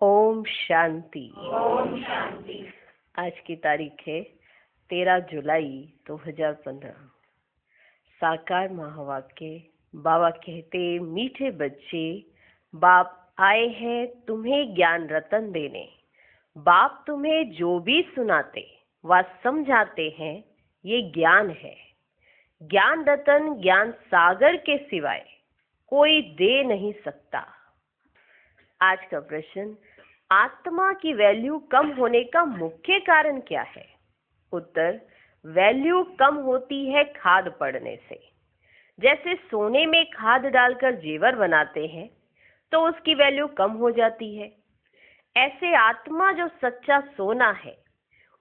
ओम शांति। ओम शांति। आज की तारीख है 13 जुलाई 2015। साकार महावाक्य। बाबा कहते, मीठे बच्चे, बाप आए हैं तुम्हें ज्ञान रतन देने। बाप तुम्हें जो भी सुनाते व समझाते हैं ये ज्ञान है। ज्ञान रतन ज्ञान सागर के सिवाय कोई दे नहीं सकता। आज का प्रश्न, आत्मा की वैल्यू कम होने का मुख्य कारण क्या है? उत्तर, वैल्यू कम होती है खाद पड़ने से। जैसे सोने में खाद डालकर जेवर बनाते हैं तो उसकी वैल्यू कम हो जाती है, ऐसे आत्मा जो सच्चा सोना है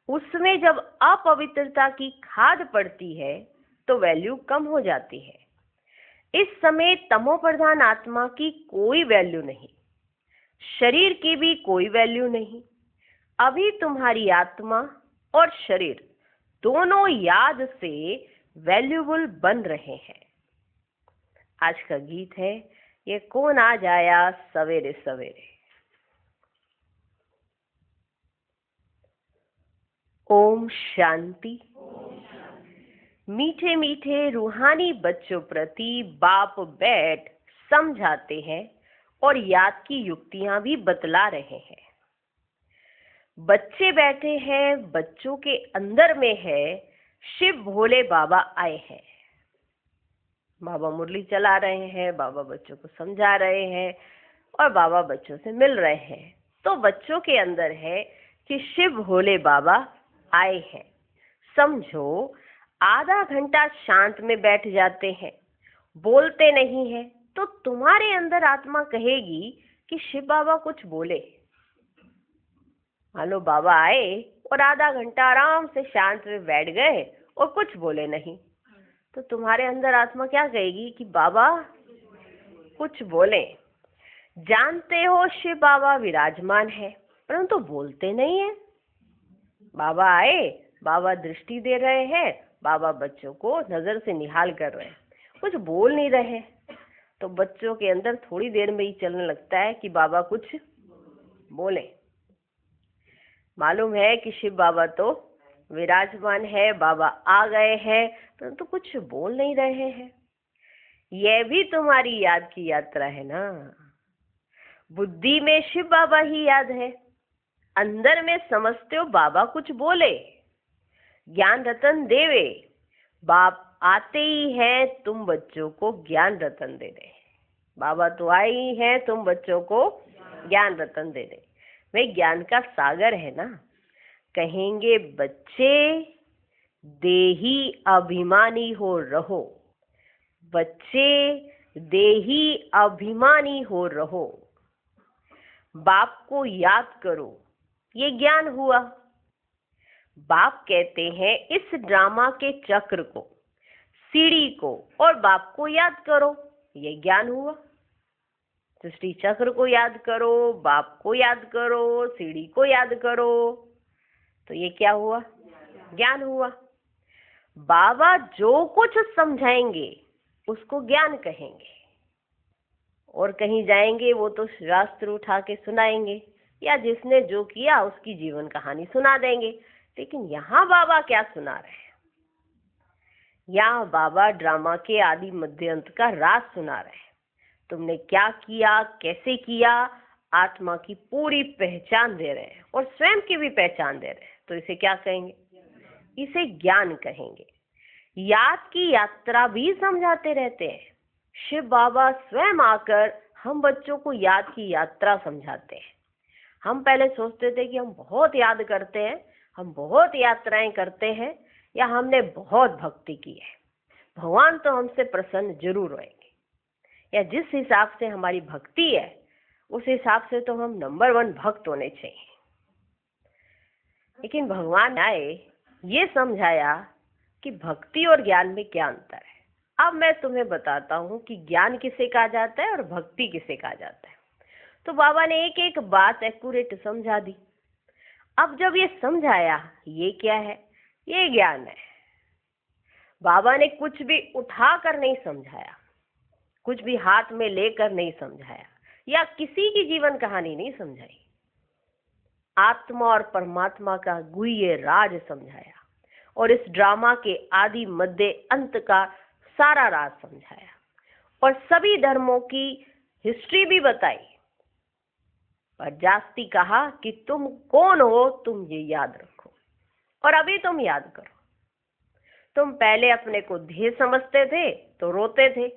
उसमें जब अपवित्रता की खाद पड़ती है तो वैल्यू कम हो जाती है। इस समय तमोप्रधान आत्मा की कोई वैल्यू नहीं, शरीर की भी कोई वैल्यू नहीं। अभी तुम्हारी आत्मा और शरीर दोनों याद से वैल्यूबल बन रहे हैं। आज का गीत है, ये कौन आज आया सवेरे सवेरे। ओम शांति। मीठे मीठे रूहानी बच्चों प्रति बाप बैठ समझाते हैं और याद की युक्तियां भी बतला रहे हैं। बच्चे बैठे हैं, बच्चों के अंदर में है शिव भोले बाबा आए हैं। बाबा मुरली चला रहे हैं, बाबा बच्चों को समझा रहे हैं और बाबा बच्चों से मिल रहे हैं। तो बच्चों के अंदर है कि शिव भोले बाबा आए हैं। समझो, आधा घंटा शांत में बैठ जाते हैं, बोलते नहीं है, तो तुम्हारे अंदर आत्मा कहेगी कि शिव बाबा कुछ बोले। मान लो बाबा आए और आधा घंटा आराम से शांत में बैठ गए और कुछ बोले नहीं, तो तुम्हारे अंदर आत्मा क्या कहेगी कि बाबा कुछ बोले। जानते हो शिव बाबा विराजमान है परंतु बोलते नहीं है। बाबा आए, बाबा दृष्टि दे रहे हैं, बाबा बच्चों को नजर से निहाल कर रहे हैं, कुछ बोल नहीं रहे। तो बच्चों के अंदर थोड़ी देर में ही चलने लगता है कि बाबा कुछ बोले। मालूम है कि शिव बाबा तो विराजमान है, बाबा आ गए हैं, परंतु कुछ बोल नहीं रहे हैं। यह भी तुम्हारी याद की यात्रा है ना। बुद्धि में शिव बाबा ही याद है, अंदर में समझते हो बाबा कुछ बोले। ज्ञान रतन देवे, बाप आते ही हैं तुम बच्चों को ज्ञान रतन दे दे। बाबा तो आए ही हैं तुम बच्चों को ज्ञान रतन दे दे। वे ज्ञान का सागर है ना। कहेंगे बच्चे देही अभिमानी हो रहो, बच्चे देही अभिमानी हो रहो। बाप को याद करो, ये ज्ञान हुआ। बाप कहते हैं इस ड्रामा के चक्र को, सीढ़ी को और बाप को याद करो, ये ज्ञान हुआ। सृष्टि चक्र को याद करो, बाप को याद करो, सीढ़ी को याद करो, तो ये क्या हुआ? ज्ञान हुआ। बाबा जो कुछ समझाएंगे उसको ज्ञान कहेंगे, और कहीं जाएंगे वो तो शास्त्र उठा के सुनाएंगे या जिसने जो किया उसकी जीवन कहानी सुना देंगे। लेकिन यहाँ बाबा क्या सुना रहे हैं? यहाँ बाबा ड्रामा के आदि मध्य अंत का राज सुना रहे हैं। तुमने क्या किया, कैसे किया, आत्मा की पूरी पहचान दे रहे हैं और स्वयं की भी पहचान दे रहे हैं। तो इसे क्या कहेंगे? इसे ज्ञान कहेंगे। याद की यात्रा भी समझाते रहते हैं। शिव बाबा स्वयं आकर हम बच्चों को याद की यात्रा समझाते हैं। हम पहले सोचते थे कि हम बहुत याद करते हैं, हम बहुत यात्राएं करते हैं, या हमने बहुत भक्ति की है, भगवान तो हमसे प्रसन्न जरूर होंगे, या जिस हिसाब से हमारी भक्ति है उस हिसाब से तो हम नंबर 1 भक्त होने चाहिए। लेकिन भगवान आए, ये समझाया कि भक्ति और ज्ञान में क्या अंतर है। अब मैं तुम्हें बताता हूँ कि ज्ञान किसे कहा जाता है और भक्ति किसे कहा जाता है। तो बाबा ने एक एक बात एक्यूरेट समझा दी। अब जब ये समझाया, ये क्या है? ये ज्ञान है। बाबा ने कुछ भी उठा कर नहीं समझाया, कुछ भी हाथ में लेकर नहीं समझाया, या किसी की जीवन कहानी नहीं समझाई। आत्मा और परमात्मा का गुह्य राज समझाया और इस ड्रामा के आदि मध्य अंत का सारा राज समझाया और सभी धर्मों की हिस्ट्री भी बताई। पर जास्ती कहा कि तुम कौन हो, तुम ये याद रखो और अभी तुम याद करो। तुम पहले अपने को देह समझते थे तो रोते थे,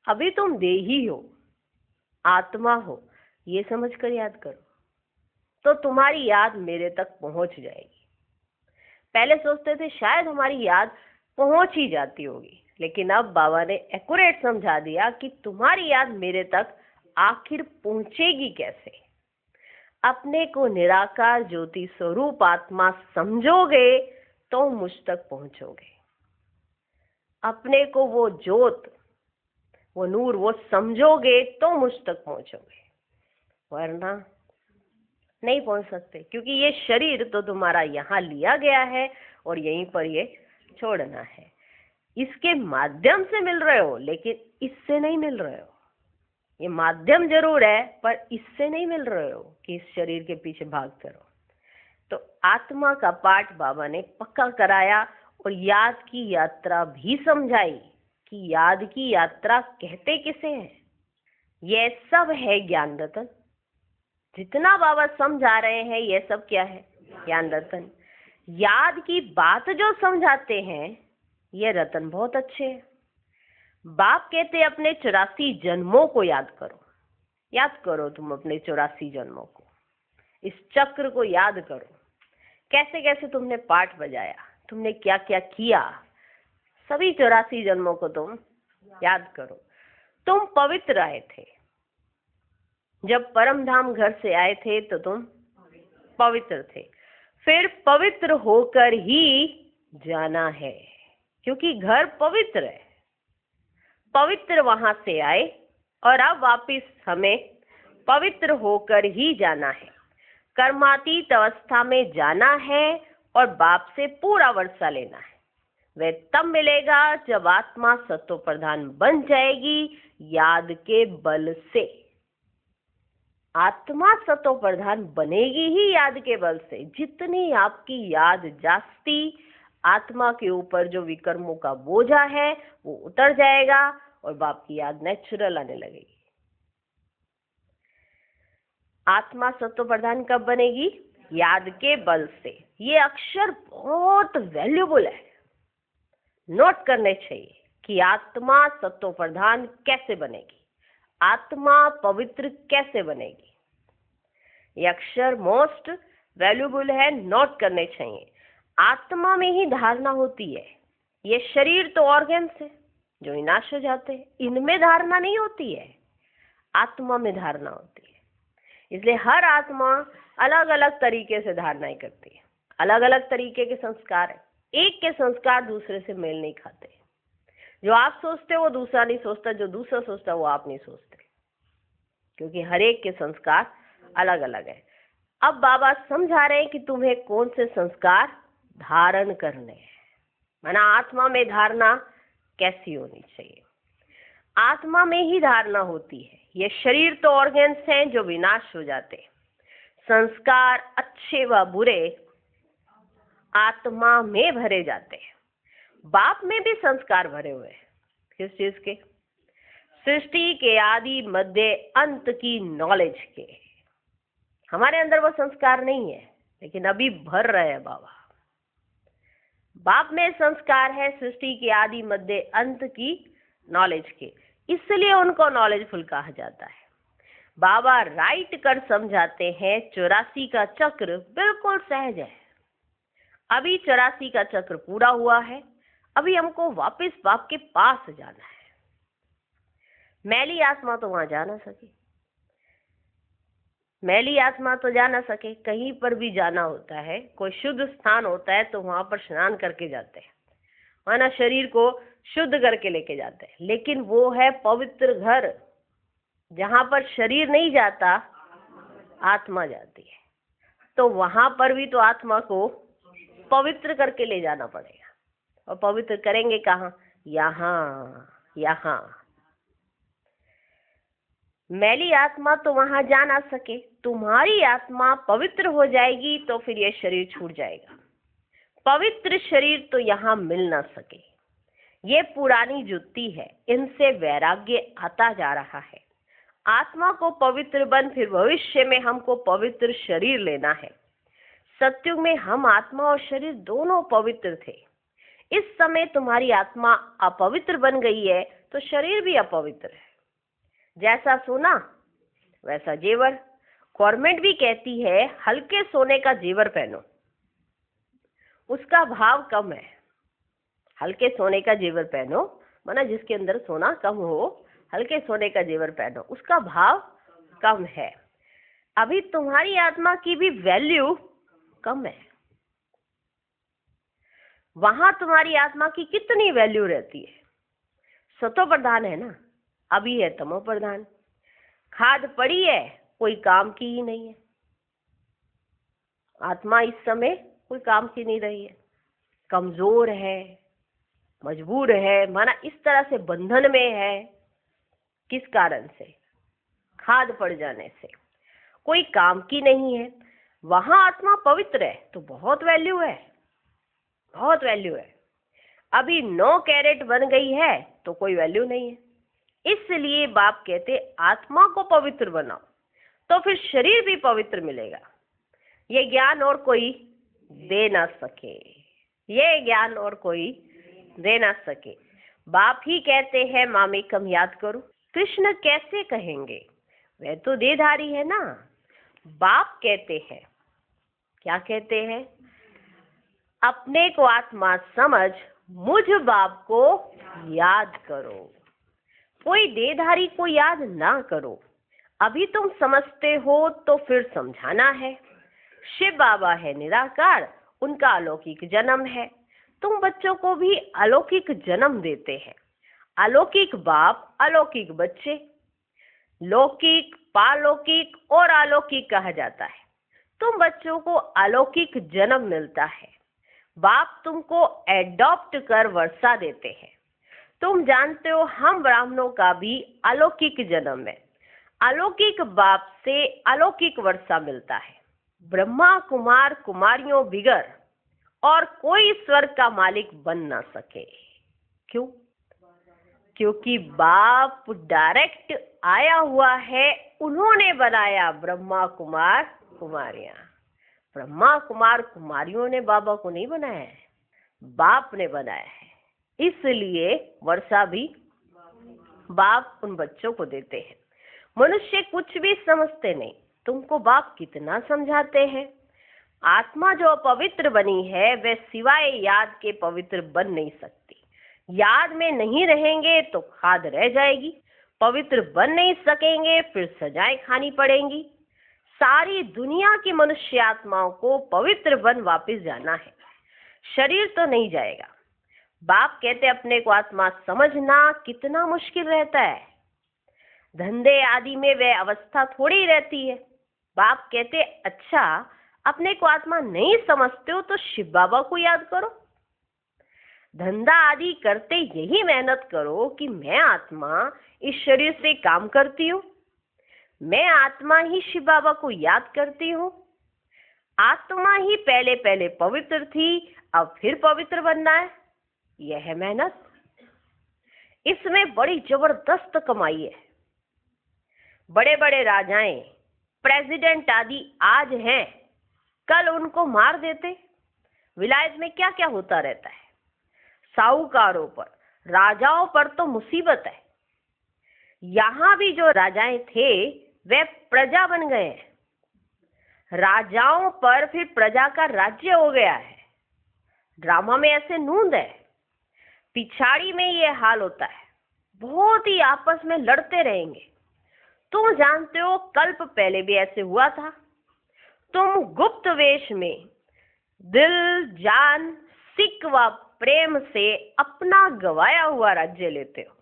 अभी तुम देही हो, आत्मा हो, ये समझकर याद करो तो तुम्हारी याद मेरे तक पहुंच जाएगी। पहले सोचते थे शायद हमारी याद पहुंच ही जाती होगी, लेकिन अब बाबा ने एक्यूरेट समझा दिया कि तुम्हारी याद मेरे तक आखिर पहुंचेगी कैसे। अपने को निराकार ज्योति स्वरूप आत्मा समझोगे तो मुझ तक पहुंचोगे। अपने को वो ज्योत, वो नूर, वो समझोगे तो मुझ तक पहुंचोगे, वरना नहीं पहुंच सकते, क्योंकि ये शरीर तो तुम्हारा यहाँ लिया गया है और यहीं पर ये छोड़ना है। इसके माध्यम से मिल रहे हो लेकिन इससे नहीं मिल रहे हो। ये माध्यम जरूर है पर इससे नहीं मिल रहे हो कि इस शरीर के पीछे भागते रहो। तो आत्मा का पाठ बाबा ने पक्का कराया और याद की यात्रा भी समझाई कि याद की यात्रा कहते किसे हैं। यह सब है ज्ञान रतन। जितना बाबा समझा रहे हैं ये सब क्या है? ज्ञान रतन। याद की बात जो समझाते हैं ये रतन बहुत अच्छे हैं। बाप कहते अपने 84 जन्मों को याद करो। याद करो तुम अपने 84 जन्मों को, इस चक्र को याद करो। कैसे कैसे तुमने पाठ बजाया, तुमने क्या क्या किया, सभी 84 जन्मों को तुम याद करो। तुम पवित्र आए थे, जब परम धाम घर से आए थे तो तुम पवित्र थे, फिर पवित्र होकर ही जाना है, क्योंकि घर पवित्र है। पवित्र वहां से आए और अब वापिस हमें पवित्र होकर ही जाना है। कर्मातीत अवस्था में जाना है और बाप से पूरा वर्षा लेना है। वह तब मिलेगा जब आत्मा सत्व प्रधान बन जाएगी याद के बल से। आत्मा सत्व प्रधान बनेगी ही याद के बल से। जितनी आपकी याद जास्ती, आत्मा के ऊपर जो विकर्मों का बोझा है वो उतर जाएगा और बाप की याद नेचुरल आने लगेगी। आत्मा सत्व प्रधान कब बनेगी? याद के बल से। ये अक्षर बहुत वैल्यूबल है, नोट करने चाहिए कि आत्मा सत्व प्रधान कैसे बनेगी, आत्मा पवित्र कैसे बनेगी। ये अक्षर मोस्ट वैल्यूबल है, नोट करने चाहिए। आत्मा में ही धारणा होती है। ये शरीर तो ऑर्गन्स है जो विनाश हो जाते हैं, इनमें धारणा नहीं होती है, आत्मा में धारणा होती है। इसलिए हर आत्मा अलग अलग तरीके से धारणाएं करती है, अलग अलग तरीके के संस्कार है। एक के संस्कार दूसरे से मेल नहीं खाते। जो आप सोचते हो वो दूसरा नहीं सोचता, जो दूसरा सोचता है वो आप नहीं सोचते, क्योंकि हर एक के संस्कार अलग अलग है। अब बाबा समझा रहे हैं कि तुम्हें कौन से संस्कार धारण करने हैं, माना आत्मा में धारणा कैसी होनी चाहिए। आत्मा में ही धारणा होती है। ये शरीर तो ऑर्गन्स हैं जो विनाश हो जाते हैं। संस्कार अच्छे व बुरे आत्मा में भरे जाते हैं। बाप में भी संस्कार भरे हुए हैं। किस चीज के? सृष्टि के आदि मध्य अंत की नॉलेज के। हमारे अंदर वो संस्कार नहीं है, लेकिन अभी भर रहे हैं बाबा। बाप में संस्कार है सृष्टि के आदि मध्य अंत की नॉलेज के, इसलिए उनको नॉलेजफुल कहा जाता है। बाबा राइट कर समझाते हैं 84 का चक्र बिल्कुल सहज है। अभी 84 का चक्र पूरा हुआ है, अभी हमको वापस बाप के पास जाना है। मैली आत्मा तो वहां जा ना सके, मैली आत्मा तो जा ना सके। कहीं पर भी जाना होता है, कोई शुद्ध स्थान होता है तो वहां पर स्नान करके जाते हैं, माना शरीर को शुद्ध करके लेके जाते हैं। लेकिन वो है पवित्र घर, जहां पर शरीर नहीं जाता, आत्मा जाती है। तो वहां पर भी तो आत्मा को पवित्र करके ले जाना पड़ेगा। और पवित्र करेंगे कहाँ? यहाँ यहाँ। मैली आत्मा तो वहां जा ना सके तुम्हारी आत्मा पवित्र हो जाएगी तो फिर ये शरीर छूट जाएगा। पवित्र शरीर तो यहाँ मिल ना सके। ये पुरानी जुत्ती है, इनसे वैराग्य आता जा रहा है। आत्मा को पवित्र बन, फिर भविष्य में हमको पवित्र शरीर लेना है। सत्युग में हम आत्मा और शरीर दोनों पवित्र थे। इस समय तुम्हारी आत्मा अपवित्र बन गई है तो शरीर भी अपवित्र है। जैसा सोना वैसा जेवर। गवर्नमेंट भी कहती है हल्के सोने का जेवर पहनो, उसका भाव कम है। हल्के सोने का जेवर पहनो माना जिसके अंदर सोना कम हो, हल्के सोने का जेवर पहनो, उसका भाव कम है। अभी तुम्हारी आत्मा की भी वैल्यू कम है। वहां तुम्हारी आत्मा की कितनी वैल्यू रहती है? सतो प्रधान है ना, अभी है तमो प्रधान। खाद पड़ी है, कोई काम की ही नहीं है। आत्मा इस समय कोई काम की नहीं रही है, कमजोर है, मजबूर है, माना इस तरह से बंधन में है। किस कारण से? खाद पड़ जाने से। कोई काम की नहीं है। वहां आत्मा पवित्र है तो बहुत वैल्यू है, बहुत वैल्यू है। अभी 9 कैरेट बन गई है तो कोई वैल्यू नहीं है। इसलिए बाप कहते आत्मा को पवित्र बनाओ तो फिर शरीर भी पवित्र मिलेगा। ये ज्ञान और कोई दे ना सके, ये ज्ञान और कोई दे ना सके। बाप ही कहते हैं मामेकम याद करो। कृष्ण कैसे कहेंगे, वह तो देहधारी है ना। बाप कहते हैं, क्या कहते हैं? अपने को आत्मा समझ मुझ बाप को याद करो। कोई देहधारी को याद ना करो। अभी तुम समझते हो तो फिर समझाना है। शिव बाबा है निराकार, उनका अलौकिक जन्म है। तुम बच्चों को भी अलौकिक जन्म देते हैं। अलौकिक बाप, अलौकिक बच्चे। लौकिक, पालौकिक और अलौकिक कहा जाता है। तुम बच्चों को अलौकिक जन्म मिलता है। बाप तुमको एडॉप्ट कर वर्षा देते हैं। तुम जानते हो हम ब्राह्मणों का भी अलौकिक जन्म है। अलौकिक बाप से अलौकिक वर्षा मिलता है। ब्रह्मा कुमार कुमारियों बिगर और कोई स्वर्ग का मालिक बन ना सके। क्यों? क्योंकि बाप डायरेक्ट आया हुआ है, उन्होंने बनाया ब्रह्मा कुमार कुमारियां। ब्रह्मा कुमार कुमारियों ने बाबा को नहीं बनाया है, बाप ने बनाया है। इसलिए वर्षा भी बाप उन बच्चों को देते हैं। मनुष्य कुछ भी समझते नहीं। तुमको बाप कितना समझाते हैं। आत्मा जो पवित्र बनी है वह सिवाय याद के पवित्र बन नहीं सकती। याद में नहीं रहेंगे तो खाद रह जाएगी। पवित्र बन नहीं सकेंगे फिर सजाएं खानी पड़ेंगी। सारी दुनिया की मनुष्य आत्माओं को पवित्र बन वापस जाना है, शरीर तो नहीं जाएगा। बाप कहते अपने को आत्मा समझना कितना मुश्किल रहता है। धंधे आदि में वह अवस्था थोड़ी रहती है। बाप कहते अच्छा अपने को आत्मा नहीं समझते हो तो शिव बाबा को याद करो। धंधा आदि करते यही मेहनत करो कि मैं आत्मा इस शरीर से काम करती हूँ, मैं आत्मा ही शिव बाबा को याद करती हूँ। आत्मा ही पहले पहले पवित्र थी, अब फिर पवित्र बनना है। यह है मेहनत। इसमें बड़ी जबरदस्त कमाई है। बड़े बड़े राजाएं, प्रेसिडेंट आदि आज हैं, कल उनको मार देते। विलायत में क्या क्या होता रहता है। साहूकारों पर, राजाओं पर तो मुसीबत है। यहाँ भी जो राजाएं थे वे प्रजा बन गए हैं। राजाओं पर फिर प्रजा का राज्य हो गया है। ड्रामा में ऐसे नूंद है। पिछाड़ी में ये हाल होता है। बहुत ही आपस में लड़ते रहेंगे। तुम जानते हो कल्प पहले भी ऐसे हुआ था। तुम गुप्त वेश में दिल जान सिक व प्रेम से अपना गवाया हुआ राज्य लेते हो।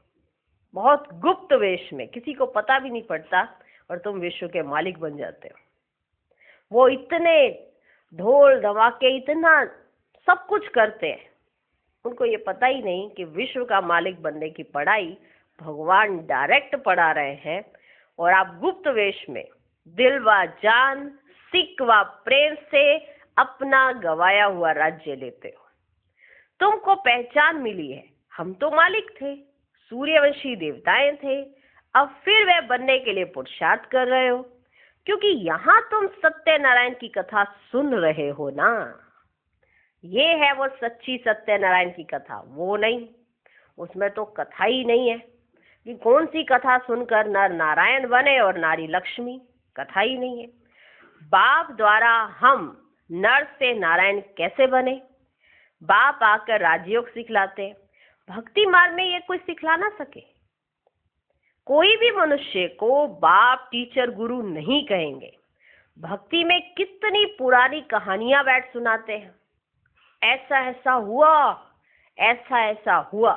बहुत गुप्त वेश में, किसी को पता भी नहीं पड़ता और तुम विश्व के मालिक बन जाते हो। वो इतने ढोल धमाके इतना सब कुछ करते हैं, उनको ये पता ही नहीं कि विश्व का मालिक बनने की पढ़ाई भगवान डायरेक्ट पढ़ा रहे हैं और आप गुप्त वेश में दिल व जान, सिक व प्रेम से अपना गवाया हुआ राज्य लेते हो। तुमको पहचान मिली है, हम तो मालिक थे, सूर्यवंशी देवताएं थे, अब फिर वह बनने के लिए पुरुषार्थ कर रहे हो, क्योंकि यहाँ तुम सत्यनारायण की कथा सुन रहे हो ना। ये है वो सच्ची सत्यनारायण की कथा, वो नहीं, उसमें तो कथा ही नहीं है कि कौन सी कथा सुनकर नर नारायण बने और नारी लक्ष्मी, कथा ही नहीं है। बाप द्वारा हम नर से नारायण कैसे बने, बाप आकर राजयोग सिखलाते हैं। भक्ति मार्ग में ये कोई सिखला ना सके। कोई भी मनुष्य को बाप टीचर गुरु नहीं कहेंगे। भक्ति में कितनी पुरानी कहानियां बैठ सुनाते हैं, ऐसा ऐसा हुआ, ऐसा ऐसा हुआ,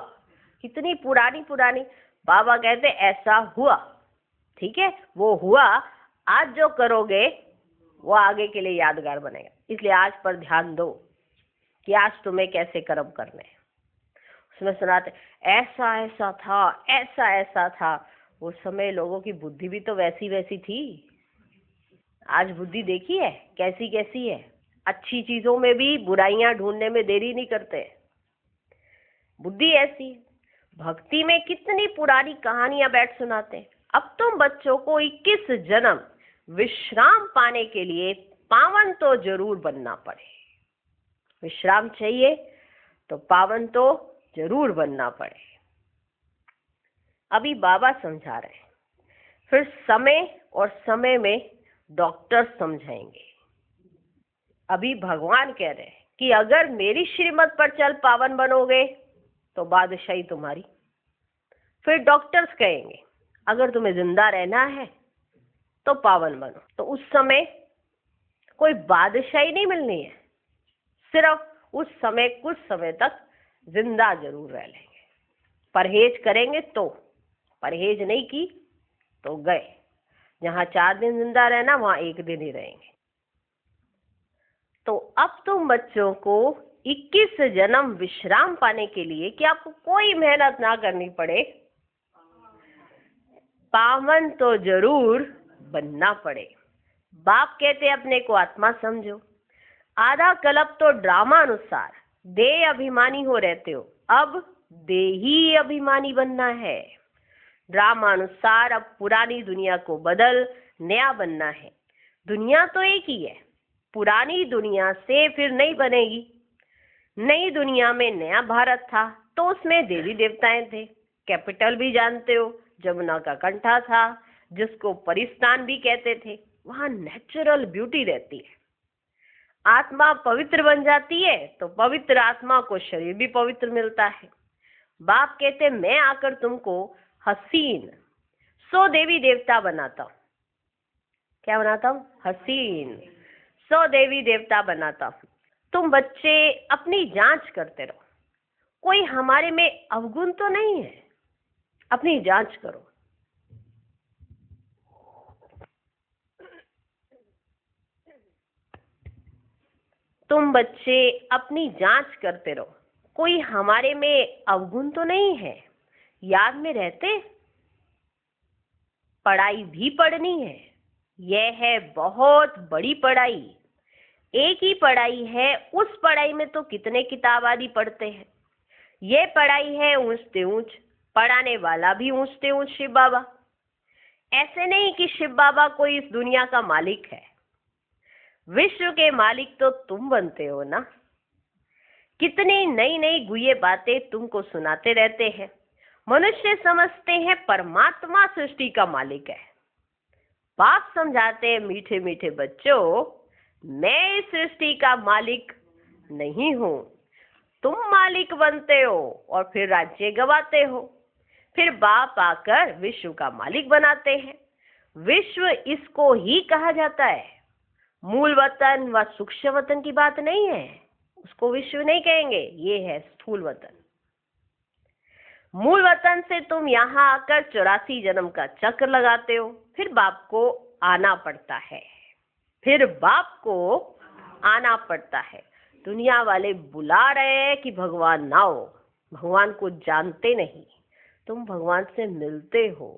कितनी पुरानी पुरानी। बाबा कहते ऐसा हुआ, ठीक है, वो हुआ, आज जो करोगे वो आगे के लिए यादगार बनेगा। इसलिए आज पर ध्यान दो कि आज तुम्हें कैसे कर्म करने हैं। उसमें सुनाते ऐसा ऐसा था, ऐसा ऐसा था। उस समय लोगों की बुद्धि भी तो वैसी वैसी थी। आज बुद्धि देखी है कैसी कैसी है। अच्छी चीजों में भी बुराइयां ढूंढने में देरी नहीं करते, बुद्धि ऐसी है। भक्ति में कितनी पुरानी कहानियां बैठ सुनाते हैं। अब तुम बच्चों को 21 जन्म विश्राम पाने के लिए पावन तो जरूर बनना पड़े। विश्राम चाहिए तो पावन तो जरूर बनना पड़े। अभी बाबा समझा रहे हैं, फिर समय और समय में डॉक्टर समझाएंगे। अभी भगवान कह रहे हैं कि अगर मेरी श्रीमत पर चल पावन बनोगे तो बादशाही तुम्हारी। फिर डॉक्टर्स कहेंगे अगर तुम्हें जिंदा रहना है तो पावन बनो। तो उस समय कोई बादशाही नहीं मिलनी है, सिर्फ उस समय कुछ समय तक जिंदा जरूर रह लेंगे। परहेज करेंगे तो, परहेज नहीं की तो गए। जहां 4 दिन जिंदा रहना वहां 1 दिन ही रहेंगे। तो अब तुम बच्चों को 21 जन्म विश्राम पाने के लिए कि आपको कोई मेहनत ना करनी पड़े, पावन तो जरूर बनना पड़े। बाप कहते अपने को आत्मा समझो। आधा कल्प तो ड्रामा अनुसार देह अभिमानी हो रहते हो, अब देही अभिमानी बनना है। ड्रामा अनुसार अब पुरानी दुनिया को बदल नया बनना है। दुनिया तो एक ही है, पुरानी दुनिया से फिर नई बनेगी। नई दुनिया में नया भारत था तो उसमें देवी देवताएं थे। कैपिटल भी जानते हो, जमुना का कंठा था, जिसको परिस्तान भी कहते थे। वहां नेचुरल ब्यूटी रहती है। आत्मा पवित्र बन जाती है तो पवित्र आत्मा को शरीर भी पवित्र मिलता है। बाप कहते मैं आकर तुमको हसीन 100 देवी देवता बनाता हूं। क्या बनाता हूं? हसीन 100 देवी देवता बनाता हूं। तुम बच्चे अपनी जांच करते रहो, कोई हमारे में अवगुण तो नहीं है, अपनी जांच करो। तुम बच्चे अपनी जांच करते रहो, कोई हमारे में अवगुण तो नहीं है। याद में रहते, पढ़ाई भी पढ़नी है। यह है बहुत बड़ी पढ़ाई। एक ही पढ़ाई है, उस पढ़ाई में तो कितने किताब आदि पढ़ते हैं। ये पढ़ाई है ऊंचते ऊंच, पढ़ाने वाला भी ऊंचते ऊंच शिव बाबा। ऐसे नहीं कि शिव बाबा कोई इस दुनिया का मालिक है, विश्व के मालिक तो तुम बनते हो ना। कितनी नई नई गुये बातें तुमको सुनाते रहते हैं। मनुष्य समझते हैं परमात्मा सृष्टि का मालिक है। बाप समझाते हैं मीठे मीठे बच्चों, मैं इस सृष्टि का मालिक नहीं हूं, तुम मालिक बनते हो और फिर राज्य गवाते हो। फिर बाप आकर विश्व का मालिक बनाते हैं। विश्व इसको ही कहा जाता है। मूल वतन व सूक्ष्म वतन की बात नहीं है, उसको विश्व नहीं कहेंगे, ये है स्थूल वतन। मूल वतन से तुम यहाँ आकर 84 जन्म का चक्र लगाते हो। फिर बाप को आना पड़ता है, फिर बाप को आना पड़ता है। दुनिया वाले बुला रहे हैं कि भगवान ना हो, भगवान को जानते नहीं। तुम भगवान से मिलते हो,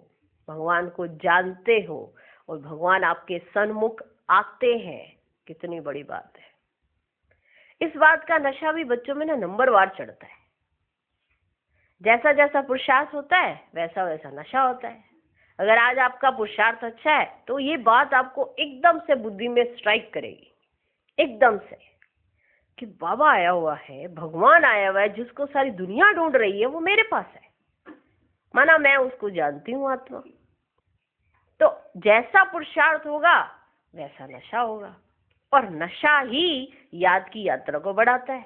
भगवान को जानते हो और भगवान आपके सन्मुख आते हैं। कितनी बड़ी बात है। इस बात का नशा भी बच्चों में ना नंबरवार चढ़ता है। जैसा जैसा पुरुषार्थ होता है वैसा वैसा नशा होता है। अगर आज आपका पुरुषार्थ अच्छा है तो ये बात आपको एकदम से बुद्धि में स्ट्राइक करेगी, एकदम से, कि बाबा आया हुआ है, भगवान आया हुआ है, जिसको सारी दुनिया ढूंढ रही है, वो मेरे पास है, माना मैं उसको जानती हूँ आत्मा। तो जैसा पुरुषार्थ होगा वैसा नशा होगा, और नशा ही याद की यात्रा को बढ़ाता है।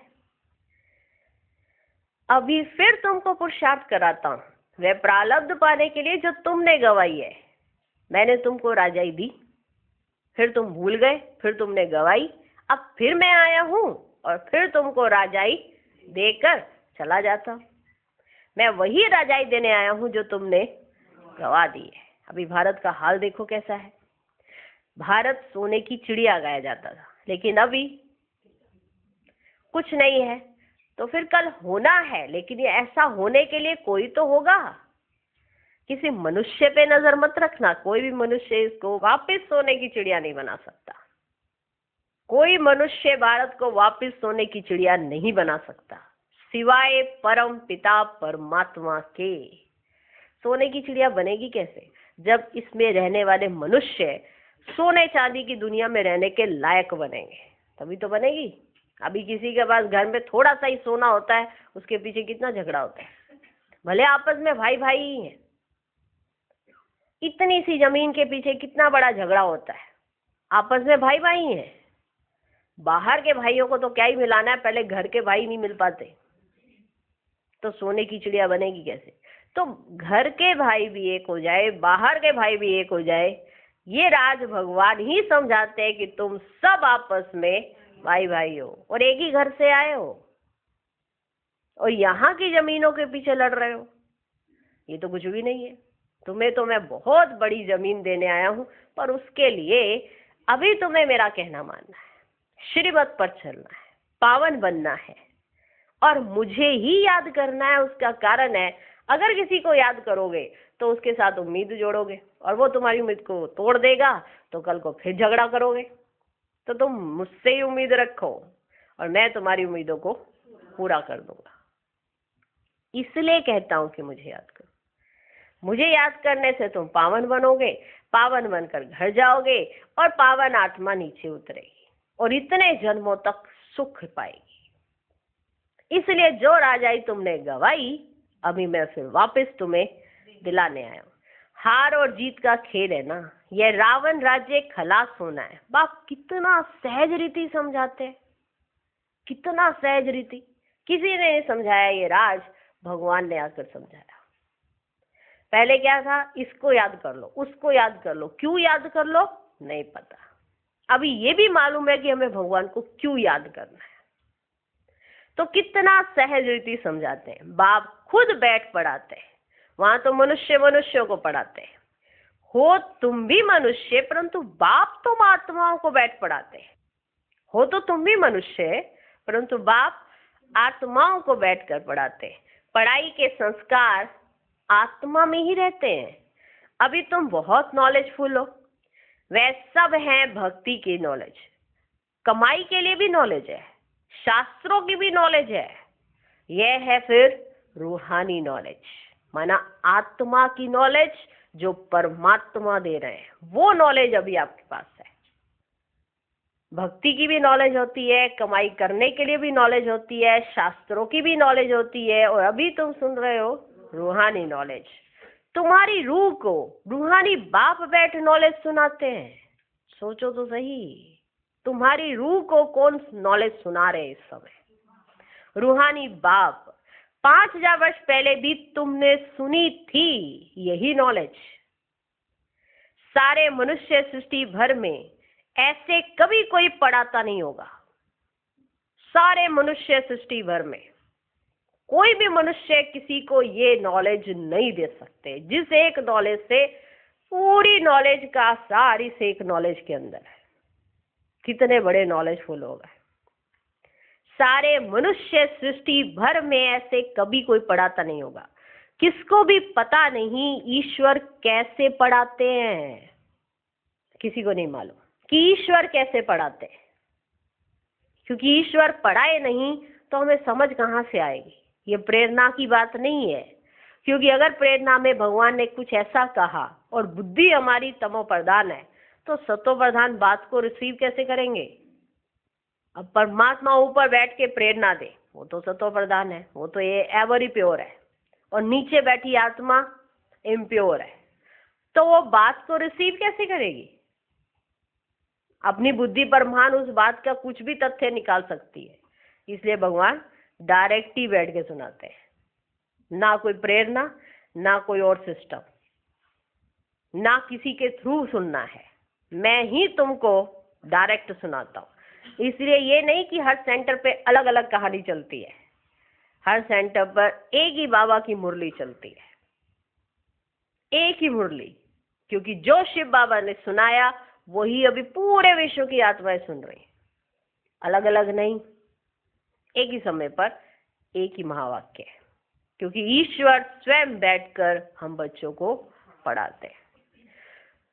अभी फिर तुमको पुरुषार्थ कराता हूं, वह प्रारब्ध पाने के लिए जो तुमने गवाई है। मैंने तुमको राजाई दी, फिर तुम भूल गए, फिर तुमने गवाई, अब फिर मैं आया हूं और फिर तुमको राजाई देकर चला जाता हूं। मैं वही राजाई देने आया हूं जो तुमने गवा दी है। अभी भारत का हाल देखो कैसा है। भारत सोने की चिड़िया गाया जाता था, लेकिन अभी कुछ नहीं है। तो फिर कल होना है, लेकिन ये ऐसा होने के लिए कोई तो होगा। किसी मनुष्य पे नजर मत रखना, कोई भी मनुष्य इसको वापस सोने की चिड़िया नहीं बना सकता। कोई मनुष्य भारत को वापस सोने की चिड़िया नहीं बना सकता, सिवाय परम पिता परमात्मा के। सोने की चिड़िया बनेगी कैसे? जब इसमें रहने वाले मनुष्य सोने चांदी की दुनिया में रहने के लायक बनेंगे, तभी तो बनेगी। अभी किसी के पास घर में थोड़ा सा ही सोना होता है, उसके पीछे कितना झगड़ा होता है। भले आपस में भाई भाई ही है, इतनी सी जमीन के पीछे कितना बड़ा झगड़ा होता है। आपस में भाई भाई हैं। बाहर के भाइयों को तो क्या ही मिलाना है, पहले घर के भाई नहीं मिल पाते, तो सोने की चिड़िया बनेगी कैसे? तो घर के भाई भी एक हो जाए, बाहर के भाई भी एक हो जाए, ये राज भगवान ही समझाते हैं कि तुम सब आपस में भाई भाई हो और एक ही घर से आए हो, और यहाँ की जमीनों के पीछे लड़ रहे हो। ये तो कुछ भी नहीं है। तुम्हें तो मैं बहुत बड़ी जमीन देने आया हूँ, पर उसके लिए अभी तुम्हें मेरा कहना मानना है, श्रीमत पर चलना है, पावन बनना है और मुझे ही याद करना है। उसका कारण है, अगर किसी को याद करोगे तो उसके साथ उम्मीद जोड़ोगे, और वो तुम्हारी उम्मीद को तोड़ देगा, तो कल को फिर झगड़ा करोगे। तो तुम मुझसे ही उम्मीद रखो और मैं तुम्हारी उम्मीदों को पूरा कर दूंगा। इसलिए कहता हूं कि मुझे याद करो। मुझे याद करने से तुम पावन बनोगे, पावन बनकर घर जाओगे और पावन आत्मा नीचे उतरेगी और इतने जन्मों तक सुख पाएगी। इसलिए जो राजाई तुमने गवाई, अभी मैं फिर वापस तुम्हें दिलाने आया हूं। हार और जीत का खेल है ना, यह रावण राज्य खलास होना है। बाप कितना सहज रीति समझाते हैं, कितना सहज रीति। किसी ने नहीं समझाया ये राज, भगवान ने आकर समझाया। पहले क्या था, इसको याद कर लो, उसको याद कर लो। क्यों याद कर लो नहीं पता। अभी ये भी मालूम है कि हमें भगवान को क्यों याद करना है। तो कितना सहज रीति समझाते हैं। बाप खुद बैठ पढ़ाते हैं, वहां तो मनुष्य मनुष्यों को पढ़ाते हैं। हो तुम भी मनुष्य, परंतु बाप तुम आत्माओं को बैठ पढ़ाते हैं। हो तो तुम भी मनुष्य, परंतु बाप आत्माओं को बैठ कर पढ़ाते हैं। पढ़ाई के संस्कार आत्मा में ही रहते हैं। अभी तुम बहुत नॉलेजफुल हो, वह सब है भक्ति की नॉलेज। कमाई के लिए भी नॉलेज है, शास्त्रों की भी नॉलेज है। यह है फिर रूहानी नॉलेज, माना आत्मा की नॉलेज जो परमात्मा दे रहे हैं, वो नॉलेज अभी आपके पास है। भक्ति की भी नॉलेज होती है, कमाई करने के लिए भी नॉलेज होती है, शास्त्रों की भी नॉलेज होती है, और अभी तुम सुन रहे हो रूहानी नॉलेज। तुम्हारी रूह को रूहानी बाप बैठ नॉलेज सुनाते हैं। सोचो तो सही, तुम्हारी रूह को कौन नॉलेज सुना रहे इस समय? रूहानी बाप। 5000 वर्ष पहले भी तुमने सुनी थी यही नॉलेज। सारे मनुष्य सृष्टि भर में ऐसे कभी कोई पढ़ाता नहीं होगा। सारे मनुष्य सृष्टि भर में कोई भी मनुष्य किसी को ये नॉलेज नहीं दे सकते, जिस एक नॉलेज से पूरी नॉलेज का सारी से एक नॉलेज के अंदर है। कितने बड़े नॉलेजफुल लोग हैं। सारे मनुष्य सृष्टि भर में ऐसे कभी कोई पढ़ाता नहीं होगा। किसको भी पता नहीं ईश्वर कैसे पढ़ाते हैं। किसी को नहीं मालूम कि ईश्वर कैसे पढ़ाते हैं, क्योंकि ईश्वर पढ़ाए नहीं तो हमें समझ कहाँ से आएगी। ये प्रेरणा की बात नहीं है, क्योंकि अगर प्रेरणा में भगवान ने कुछ ऐसा कहा और बुद्धि हमारी तमो प्रधान है तो सतो प्रधान बात को रिसीव कैसे करेंगे। अब परमात्मा ऊपर बैठ के प्रेरणा दे, वो तो सतो प्रधान है, वो तो ये एवर ही प्योर है, और नीचे बैठी आत्मा इम्प्योर है, तो वो बात को रिसीव कैसे करेगी। अपनी बुद्धि पर महान उस बात का कुछ भी तथ्य निकाल सकती है, इसलिए भगवान डायरेक्ट ही बैठ के सुनाते हैं, ना कोई प्रेरणा, ना कोई और सिस्टम, ना किसी के थ्रू सुनना है, मैं ही तुमको डायरेक्ट सुनाता हूँ। इसलिए ये नहीं कि हर सेंटर पे अलग अलग कहानी चलती है, हर सेंटर पर एक ही बाबा की मुरली चलती है, एक ही मुरली, क्योंकि जो शिव बाबा ने सुनाया वही अभी पूरे विश्व की आत्माएं सुन रही, अलग अलग नहीं, एक ही समय पर एक ही महावाक्य है, क्योंकि ईश्वर स्वयं बैठकर हम बच्चों को पढ़ाते हैं।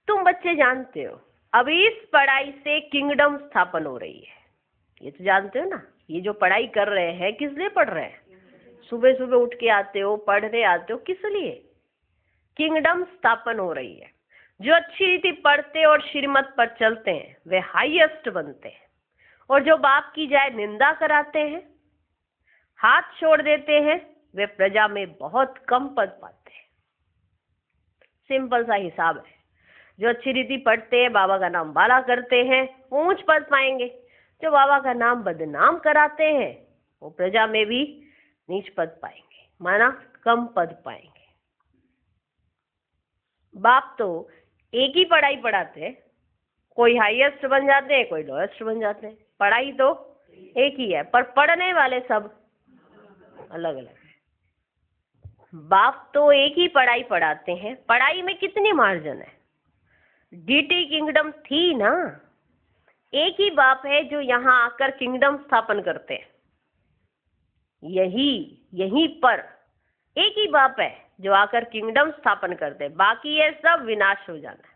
तुम बच्चे जानते हो अभी इस पढ़ाई से किंगडम स्थापन हो रही है, ये तो जानते हो ना। ये जो पढ़ाई कर रहे हैं किस लिए पढ़ रहे हैं, सुबह सुबह उठ के आते हो, पढ़ने आते हो, किस लिए। किंगडम स्थापन हो रही है। जो अच्छी रीति पढ़ते और श्रीमत पर चलते हैं वे हाईएस्ट बनते हैं, और जो बाप की जाए निंदा कराते हैं, हाथ छोड़ देते हैं, वे प्रजा में बहुत कम पद पाते हैं। सिंपल सा हिसाब है। जो अच्छी रीति पढ़ते हैं, बाबा का नाम बाला करते हैं, वो ऊंच पद पाएंगे। जो बाबा का नाम बदनाम कराते हैं वो प्रजा में भी नीच पद पाएंगे, माना कम पद पाएंगे। बाप तो एक ही पढ़ाई पढ़ाते हैं, कोई हाईएस्ट बन जाते हैं, कोई लोएस्ट बन जाते हैं, पढ़ाई तो एक ही है, पर पढ़ने वाले सब अलग अलग है। बाप तो एक ही पढ़ाई पढ़ाते हैं, पढ़ाई में कितनी मार्जिन है। डीटी किंगडम थी ना, एक ही बाप है जो यहाँ आकर किंगडम स्थापन करते हैं, यहीं पर एक ही बाप है जो आकर किंगडम स्थापन करते हैं, बाकी ये सब विनाश हो जाना है।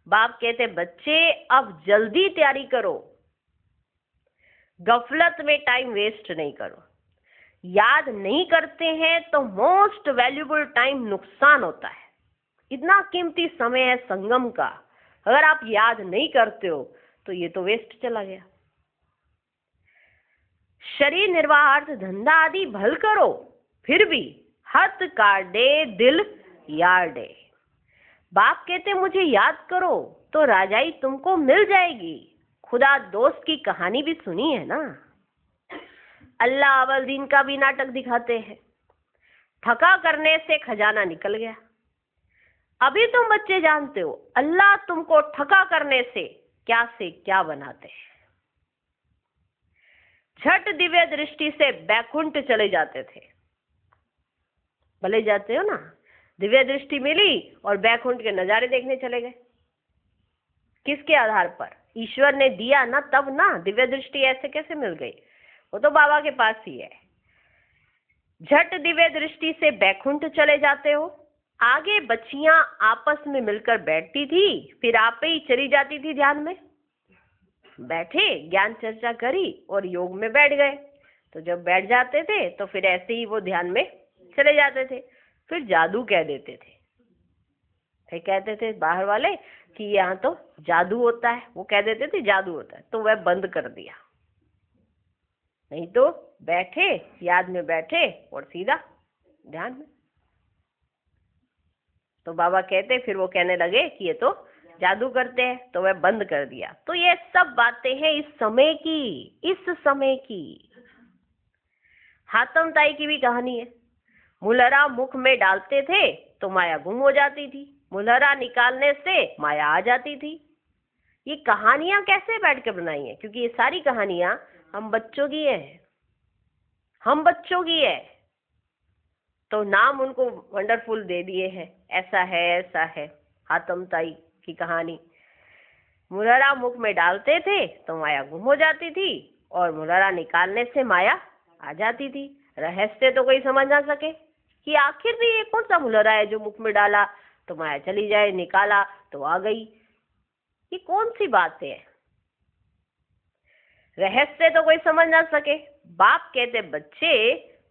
बाप कहते बच्चे अब जल्दी तैयारी करो, गफलत में टाइम वेस्ट नहीं करो। याद नहीं करते हैं तो मोस्ट वैल्यूबल टाइम नुकसान होता है। इतना कीमती समय है संगम का, अगर आप याद नहीं करते हो तो ये तो वेस्ट चला गया। शरीर निर्वाहार्थ धंधा आदि भल करो, फिर भी हत काटे दिल यार्डे। बाप कहते मुझे याद करो तो राजाई तुमको मिल जाएगी। खुदा दोस्त की कहानी भी सुनी है ना। अल्लाह अवल दिन का भी नाटक दिखाते हैं। थका करने से खजाना निकल गया। अभी तुम बच्चे जानते हो अल्लाह तुमको ठका करने से क्या बनाते हैं। झट दिव्य दृष्टि से बैकुंठ चले जाते थे, भले जाते हो ना, दिव्य दृष्टि मिली और बैकुंठ के नजारे देखने चले गए। किसके आधार पर? ईश्वर ने दिया ना, तब ना। दिव्य दृष्टि ऐसे कैसे मिल गई? वो तो बाबा के पास ही है। झट दिव्य दृष्टि से बैकुंठ चले जाते हो। आगे बच्चियां आपस में मिलकर बैठती थी, फिर आप ही चली जाती थी ध्यान में। बैठे, ज्ञान चर्चा करी और योग में बैठ गए। तो जब बैठ जाते थे तो फिर ऐसे ही वो ध्यान में चले जाते थे। फिर जादू कह देते थे। फिर कहते थे बाहर वाले कि यहाँ तो जादू होता है, वो कह देते थे जादू होता है, तो वह बंद कर दिया। नहीं तो बैठे, याद में बैठे और सीधा ध्यान में। तो बाबा कहते, फिर वो कहने लगे कि ये तो जादू करते हैं, तो वह बंद कर दिया। तो ये सब बातें हैं इस समय की। हातम ताई की भी कहानी है। मुलहरा मुख में डालते थे तो माया गुम हो जाती थी, मुलहरा निकालने से माया आ जाती थी। ये कहानियां कैसे बैठ के बनाई है? क्योंकि ये सारी कहानियां हम बच्चों की है। तो नाम उनको वंडरफुल दे दिए हैं, ऐसा है। हातम ताई की कहानी। मुलहरा मुख में डालते थे तो माया गुम हो जाती थी, और मुलहरा निकालने से माया आ जाती थी। रहस्य तो कोई समझ ना सके कि आखिर भी ये कौन सा मुलहरा है जो मुख में डाला तो माया चली जाए, निकाला तो आ गई। ये कौन सी बातें है? रहस्य तो कोई समझ ना सके। बाप कहते बच्चे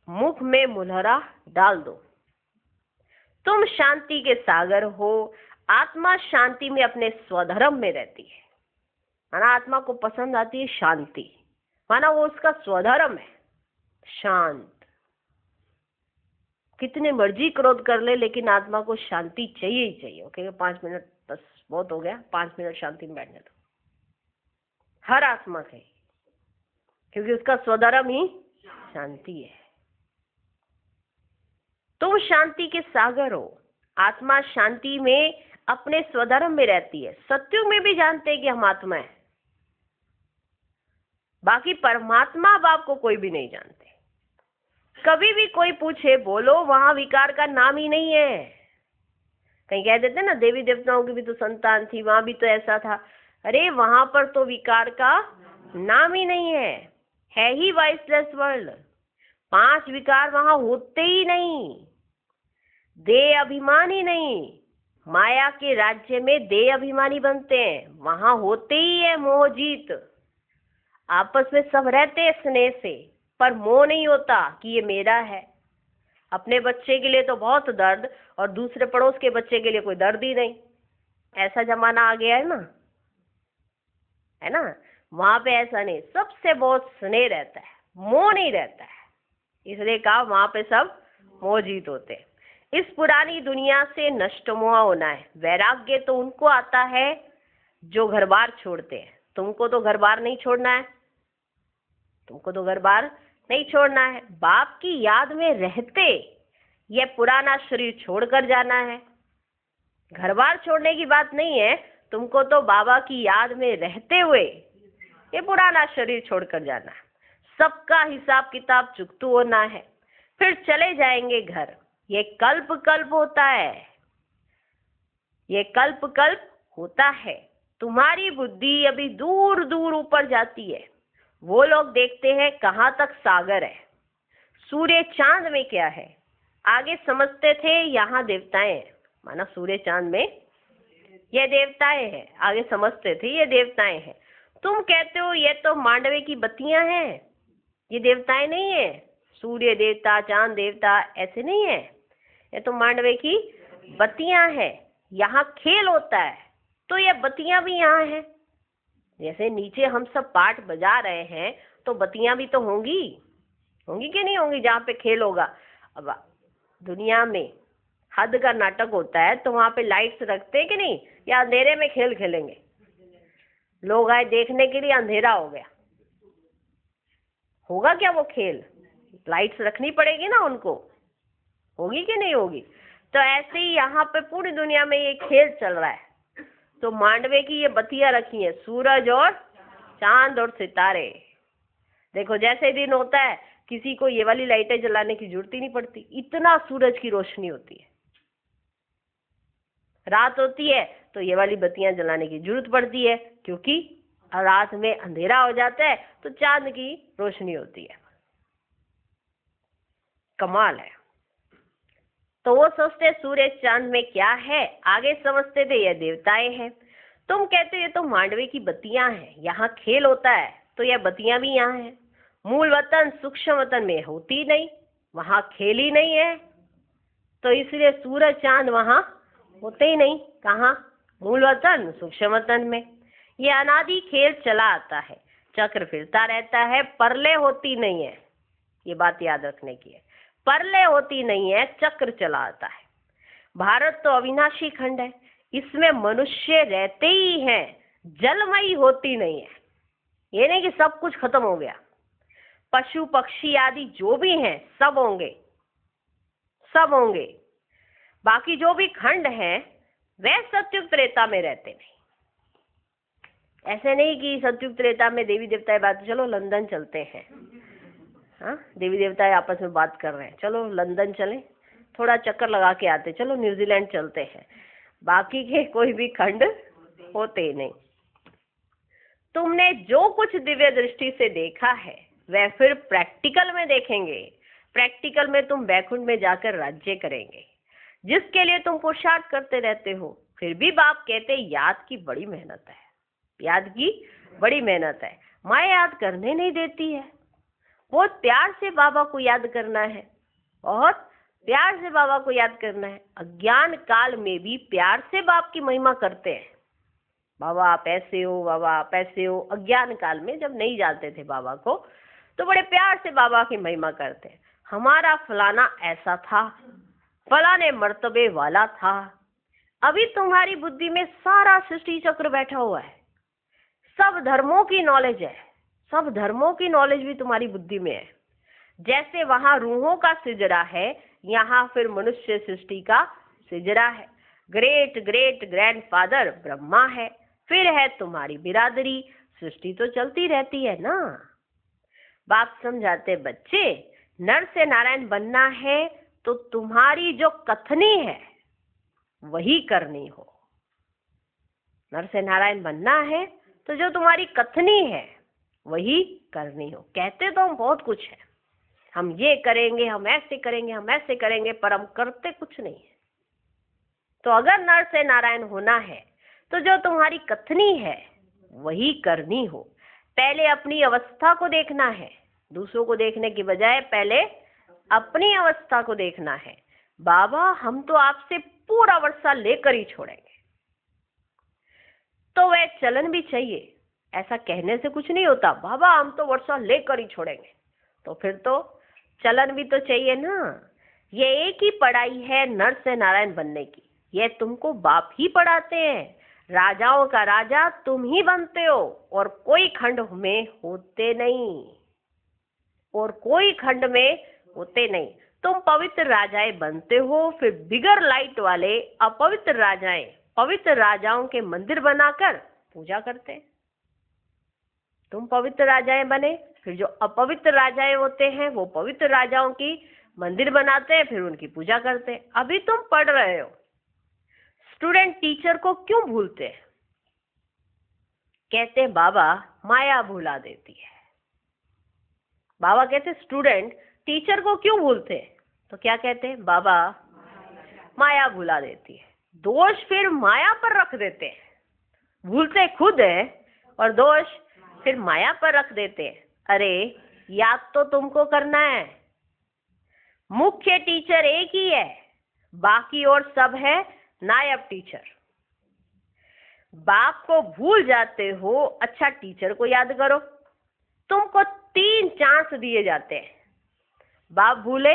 मुख में मुलहरा डाल दो, तुम शांति के सागर हो। आत्मा शांति में अपने स्वधर्म में रहती है, माना आत्मा को पसंद आती है शांति, माना वो उसका स्वधर्म है शांत। कितने मर्जी क्रोध कर ले लेकिन आत्मा को शांति चाहिए ही चाहिए। ओके 5 मिनट बस बहुत हो गया, 5 मिनट शांति में बैठने दो। हर आत्मा के, क्योंकि उसका स्वधर्म ही शांति है। तुम शांति के सागर हो। आत्मा शांति में अपने स्वधर्म में रहती है। सत्युग में भी जानते हैं कि हम आत्मा है, बाकी परमात्मा बाप को कोई भी नहीं जानते। कभी भी कोई पूछे बोलो वहां विकार का नाम ही नहीं है। कहीं कह देते ना देवी देवताओं की भी तो संतान थी, वहां भी तो ऐसा था। अरे वहां पर तो विकार का नाम ही नहीं है ही वाइसलेस वर्ल्ड। 5 विकार वहां होते ही नहीं, देह अभिमान ही नहीं। माया के राज्य में देह अभिमानी बनते हैं, वहां होते ही है मोह जीत। आपस में सब रहते हैं स्नेह से, पर मोह नहीं होता कि ये मेरा है। अपने बच्चे के लिए तो बहुत दर्द और दूसरे पड़ोस के बच्चे के लिए कोई दर्द ही नहीं। ऐसा जमाना आ गया है ना, है ना। वहां पे ऐसा नहीं, सबसे बहुत स्नेह रहता है, मोह नहीं रहता है। इसलिए कहा वहां पे सब मोह जीत होते हैं। इस पुरानी दुनिया से नष्ट मोह होना है। वैराग्य तो उनको आता है जो घर बार छोड़ते हैं। तुमको तो घर बार नहीं छोड़ना है, तुमको तो घर बार नहीं छोड़ना है। बाप की याद में रहते यह पुराना शरीर छोड़कर जाना है। घर बार छोड़ने की बात नहीं है, तुमको तो बाबा की याद में रहते हुए ये पुराना शरीर छोड़कर जाना है। सबका हिसाब किताब चुकतू होना है, फिर चले जाएंगे घर। ये कल्प कल्प होता है, ये कल्प कल्प होता है। तुम्हारी बुद्धि अभी दूर दूर ऊपर जाती है। वो लोग देखते हैं कहाँ तक सागर है, सूर्य चांद में क्या है। आगे समझते थे यहाँ देवताएं हैं, माना सूर्य चांद में ये देवताएं हैं। आगे समझते थे ये देवताएं हैं। तुम कहते हो ये तो मांडवे की बत्तियां हैं, ये देवताएं नहीं है। सूर्य देवता चांद देवता ऐसे नहीं है, ये तो मांडवे की बत्तियां हैं। यहाँ खेल होता है तो ये बत्तियां भी यहाँ हैं। जैसे नीचे हम सब पाठ बजा रहे हैं तो बत्तियां भी तो होंगी, होंगी कि नहीं होंगी जहाँ पे खेल होगा। अब दुनिया में हद का नाटक होता है तो वहाँ पे लाइट्स रखते हैं कि नहीं, या अंधेरे में खेल खेलेंगे। लोग आए देखने के लिए, अंधेरा हो गया, होगा क्या वो खेल? लाइट्स रखनी पड़ेगी ना उनको, होगी कि नहीं होगी। तो ऐसे ही यहाँ पे पूरी दुनिया में ये खेल चल रहा है। तो मांडवे की ये बत्तियां रखी हैं, सूरज और चांद और सितारे। देखो जैसे दिन होता है किसी को ये वाली लाइटें जलाने की जरूरत ही नहीं पड़ती, इतना सूरज की रोशनी होती है। रात होती है तो ये वाली बत्तियां जलाने की जरूरत पड़ती है, क्योंकि रात में अंधेरा हो जाता है तो चांद की रोशनी होती है। कमाल है। तो वो सोचते सूर्य चांद में क्या है, आगे समझते थे ये देवताएं हैं। तुम कहते ये तो मांडवे की बत्तियां हैं, यहाँ खेल होता है तो यह बत्तियां भी यहाँ हैं। मूल वतन सूक्ष्म वतन में होती नहीं, वहां खेल ही नहीं है, तो इसलिए सूरज चांद वहां होते ही नहीं। कहाँ? मूल वतन सूक्ष्म वतन में। ये अनादि खेल चला आता है, चक्र फिरता रहता है, परले होती नहीं है। ये बात याद रखने की है, परले होती नहीं है, चक्र चला आता है। भारत तो अविनाशी खंड है, इसमें मनुष्य रहते ही हैं, जलमयी होती नहीं है। ये नहीं कि सब कुछ खत्म हो गया। पशु पक्षी आदि जो भी हैं सब होंगे, सब होंगे। बाकी जो भी खंड हैं वह सत्युग त्रेता में रहते नहीं। ऐसे नहीं कि सत्युग त्रेता में देवी देवता बात, चलो लंदन चलते हैं, हाँ देवी देवता आपस में बात कर रहे हैं, चलो लंदन चलें, थोड़ा चक्कर लगा के आते, चलो न्यूजीलैंड चलते हैं। बाकी के कोई भी खंड होते नहीं। तुमने जो कुछ दिव्य दृष्टि से देखा है वह फिर प्रैक्टिकल में देखेंगे। प्रैक्टिकल में तुम वैकुंठ में जाकर राज्य करेंगे, जिसके लिए तुम पुरुषार्थ करते रहते हो। फिर भी बाप कहते याद की बड़ी मेहनत है। याद की बड़ी मेहनत है। माँ याद करने नहीं देती है। बहुत प्यार से बाबा को याद करना है, बहुत प्यार से बाबा को याद करना है। अज्ञान काल में भी प्यार से बाप की महिमा करते हैं। बाबा आप ऐसे हो, बाबा आप ऐसे हो। अज्ञान काल में जब नहीं जानते थे बाबा को, तो बड़े प्यार से बाबा की महिमा करते हैं। हमारा फलाना ऐसा था, फलाने मर्तबे वाला था। अभी तुम्हारी बुद्धि में सारा सृष्टि चक्र बैठा हुआ है, सब धर्मों की नॉलेज है, सब धर्मों की नॉलेज भी तुम्हारी बुद्धि में है। जैसे वहां रूहों का सिजरा है, यहाँ फिर मनुष्य सृष्टि का सिजरा है। ग्रेट ग्रेट ग्रैंडफादर ब्रह्मा है, फिर है तुम्हारी बिरादरी। सृष्टि तो चलती रहती है ना। बाप समझाते बच्चे, नर से नारायण बनना है तो तुम्हारी जो कथनी है वही करनी हो। नर से नारायण बनना है तो जो तुम्हारी कथनी है वही करनी हो। कहते तो हम बहुत कुछ है, हम ये करेंगे, हम ऐसे करेंगे, हम ऐसे करेंगे, पर हम करते कुछ नहीं है। तो अगर नर से नारायण होना है तो जो तुम्हारी कथनी है वही करनी हो। पहले अपनी अवस्था को देखना है, दूसरों को देखने की बजाय पहले अपनी अवस्था को देखना है। बाबा हम तो आपसे पूरा वर्षा लेकर ही छोड़ेंगे, तो वह चलन भी चाहिए। ऐसा कहने से कुछ नहीं होता, बाबा हम तो वर्षा लेकर ही छोड़ेंगे, तो फिर तो चलन भी तो चाहिए ना। ये एक ही पढ़ाई है नर से नारायण बनने की, यह तुमको बाप ही पढ़ाते हैं। राजाओं का राजा तुम ही बनते हो, और कोई खंड में होते नहीं, और कोई खंड में होते नहीं। तुम पवित्र राजाएं बनते हो, फिर बिगर लाइट वाले अपवित्र राजाएं पवित्र राजाओं के मंदिर बनाकर पूजा करते हैं। तुम पवित्र राजाएं बने, फिर जो अपवित्र राजाएं होते हैं वो पवित्र राजाओं की मंदिर बनाते हैं, फिर उनकी पूजा करते हैं। अभी तुम पढ़ रहे हो। स्टूडेंट टीचर को क्यों भूलते हैं? कहते हैं बाबा माया भुला देती है। बाबा कहते स्टूडेंट टीचर को क्यों भूलते हैं? तो क्या कहते हैं? बाबा माया भुला देती है। दोष फिर माया पर रख देते हैं, भूलते खुद है और दोष फिर माया पर रख देते हैं। अरे याद तो तुमको करना है। मुख्य टीचर एक ही है, बाकी और सब है नायब टीचर। बाप को भूल जाते हो, अच्छा टीचर को याद करो। तुमको 3 चांस दिए जाते हैं। बाप भूले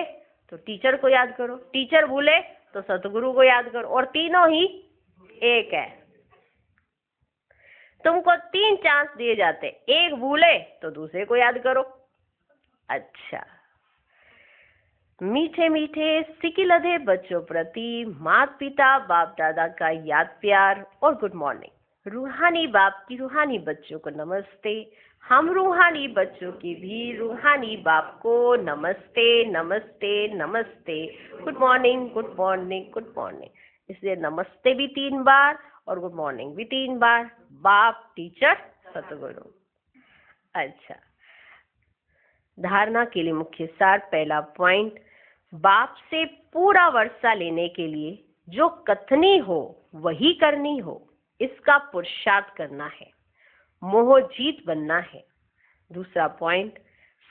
तो टीचर को याद करो, टीचर भूले तो सतगुरु को याद करो, और तीनों ही एक है। तुमको 3 चांस दिए जाते, एक भूले तो दूसरे को याद करो। अच्छा, मीठे मीठे सिकिलधे बच्चों प्रति माता पिता बाप दादा का याद प्यार और गुड मॉर्निंग। रूहानी बाप की रूहानी बच्चों को नमस्ते। हम रूहानी बच्चों की भी रूहानी बाप को नमस्ते नमस्ते नमस्ते। Good morning good morning good morning. इसलिए नमस्ते भी 3 बार और गुड मॉर्निंग भी 3 बार। बाप टीचर सतगुरु। अच्छा, धारणा के लिए मुख्य सार। पहला पॉइंट, बाप से पूरा वर्षा लेने के लिए जो कथनी हो वही करनी हो, इसका पुरुषार्थ करना है, मोह जीत बनना है। दूसरा पॉइंट,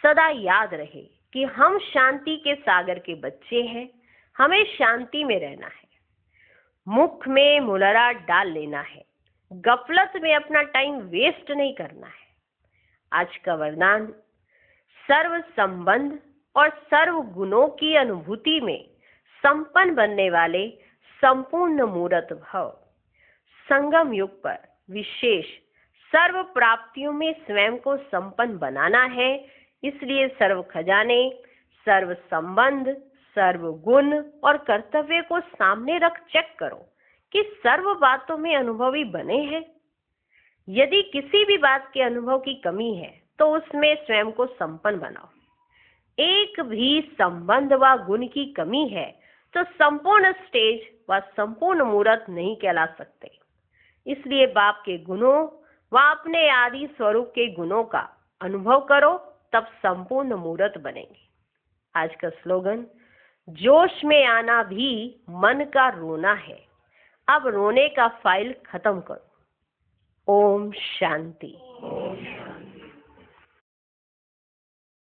सदा याद रहे कि हम शांति के सागर के बच्चे हैं, हमें शांति में रहना है। मुख में मुलरा डाल लेना है, गफलत में अपना टाइम वेस्ट नहीं करना है। आज का वरदान, सर्व संबंध और सर्व गुणों की अनुभूति में संपन्न बनने वाले संपूर्ण मूर्त भव। संगम युग पर विशेष सर्व प्राप्तियों में स्वयं को संपन्न बनाना है। इसलिए सर्व खजाने, सर्व संबंध, सर्व गुण और कर्तव्य को सामने रख चेक करो कि सर्व बातों में अनुभवी बने हैं। यदि किसी भी बात के अनुभव की कमी है तो उसमें स्वयं को संपन्न बनाओ। एक भी संबंध व गुण की कमी है तो संपूर्ण स्टेज व संपूर्ण मूर्त नहीं कहला सकते। इसलिए बाप के गुणों व अपने आदि स्वरूप के गुणों का अनुभव करो, तब संपूर्ण मूर्त बनेंगे। आज का स्लोगन, जोश में आना भी मन का रोना है, अब रोने का फाइल खत्म करो। ओम शांति।